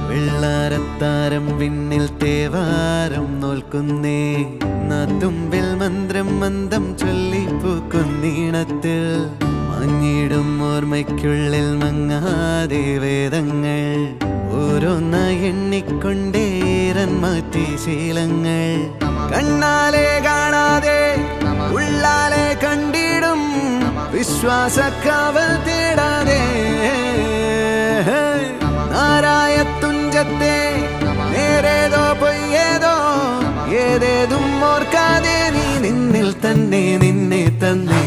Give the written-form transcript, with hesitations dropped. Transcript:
വെള്ളാരത്താരം വിണ്ണിൽ തേവാരം നോൽക്കുന്നേ നാത്തുമ്പിൽ മന്ത്രം മന്ദം ചൊല്ലിപ്പൂക്കുന്നീണത്തിൽ മങ്ങിടും ഓർമ്മയ്ക്കുള്ളിൽ മങ്ങാതെ വേദങ്ങൾ ഓരോന്നായി എണ്ണിക്കൊണ്ടേരൻ മാറ്റി ശീലങ്ങൾ കണ്ണാലെ കാണാതെ ഉള്ളാലെ കണ്ടിടും വിശ്വാസക്കാവൽ തേടാതെ നാരായ തുഞ്ചത്തെ നേരേതോ പൊയ്യേതോ ഏതേതും ഓർക്കാതെ നീ നിന്നിൽ തന്നെ നിന്നെ തന്നെ